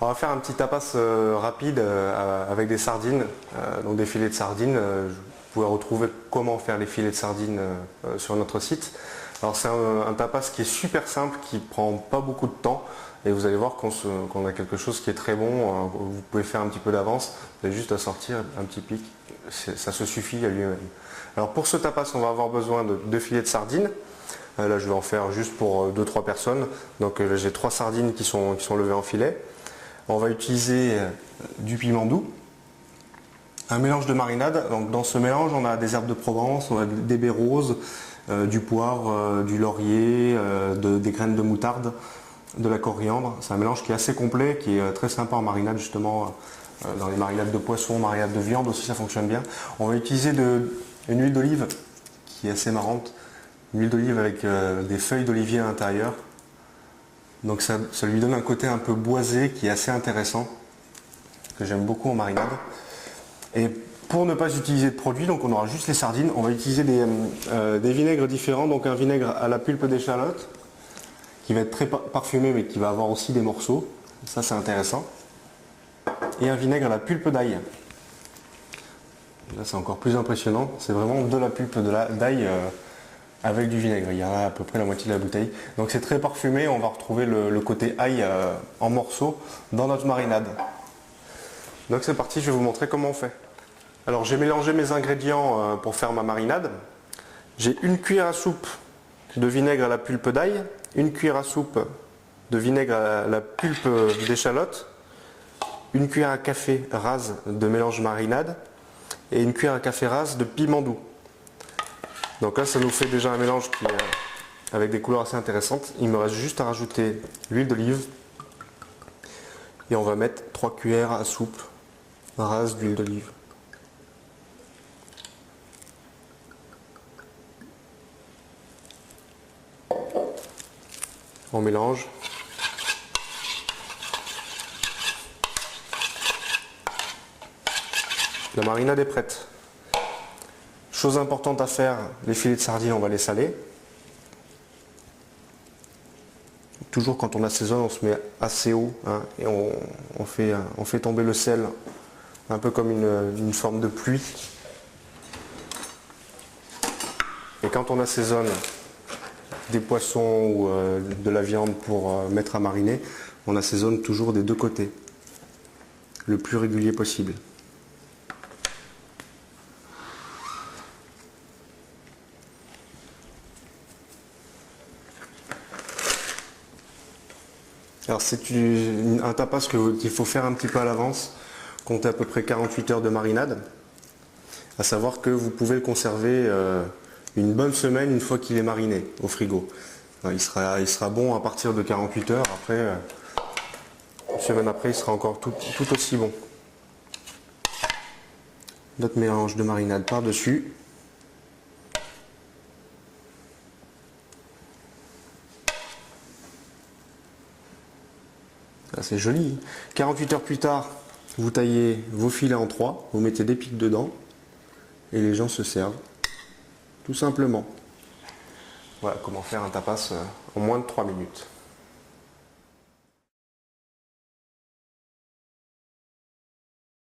On va faire un petit tapas rapide avec des sardines, donc des filets de sardines. Vous pouvez retrouver comment faire les filets de sardines sur notre site. Alors c'est un tapas qui est super simple, qui prend pas beaucoup de temps. Et vous allez voir qu'on a quelque chose qui est très bon. Vous pouvez faire un petit peu d'avance. Vous avez juste à sortir un petit pic. Ça se suffit à lui-même. Alors pour ce tapas, on va avoir besoin de 2 filets de sardines. Là je vais en faire juste pour 2-3 personnes. Donc j'ai 3 sardines qui sont levées en filet. On va utiliser du piment doux, un mélange de marinade. Donc dans ce mélange, on a des herbes de Provence, on a des baies roses, du poivre, du laurier, des graines de moutarde, de la coriandre. C'est un mélange qui est assez complet, qui est très sympa en marinade justement. Dans les marinades de poisson, marinades de viande aussi, ça fonctionne bien. On va utiliser une huile d'olive qui est assez marrante, une huile d'olive avec des feuilles d'olivier à l'intérieur. Donc ça lui donne un côté un peu boisé qui est assez intéressant, que j'aime beaucoup en marinade. Et pour ne pas utiliser de produits, donc on aura juste les sardines, on va utiliser des vinaigres différents. Donc un vinaigre à la pulpe d'échalote, qui va être très parfumé mais qui va avoir aussi des morceaux. Ça c'est intéressant. Et un vinaigre à la pulpe d'ail. Là c'est encore plus impressionnant, c'est vraiment de la pulpe d'ail avec du vinaigre. Il y en a à peu près la moitié de la bouteille. Donc c'est très parfumé, on va retrouver le côté ail en morceaux dans notre marinade. Donc c'est parti, je vais vous montrer comment on fait. Alors j'ai mélangé mes ingrédients pour faire ma marinade. J'ai une cuillère à soupe de vinaigre à la pulpe d'ail, une cuillère à soupe de vinaigre à la pulpe d'échalote, une cuillère à café rase de mélange marinade et une cuillère à café rase de piment doux. Donc là ça nous fait déjà un mélange qui avec des couleurs assez intéressantes. Il me reste juste à rajouter l'huile d'olive et on va mettre 3 cuillères à soupe rase d'huile d'olive. On mélange. La marinade est prête. Chose importante à faire, les filets de sardines, on va les saler. Toujours quand on assaisonne, on se met assez haut hein, et on fait tomber le sel un peu comme une forme de pluie. Et quand on assaisonne des poissons ou de la viande pour mettre à mariner, on assaisonne toujours des deux côtés, le plus régulier possible. Alors c'est un tapas qu'il faut faire un petit peu à l'avance, comptez à peu près 48 heures de marinade, à savoir que vous pouvez le conserver une bonne semaine une fois qu'il est mariné au frigo. Il sera bon à partir de 48 heures, après, une semaine après il sera encore tout aussi bon. Notre mélange de marinade par-dessus. C'est joli. 48 heures plus tard, vous taillez vos filets en 3, vous mettez des pics dedans et les gens se servent. Tout simplement. Voilà comment faire un tapas en moins de 3 minutes.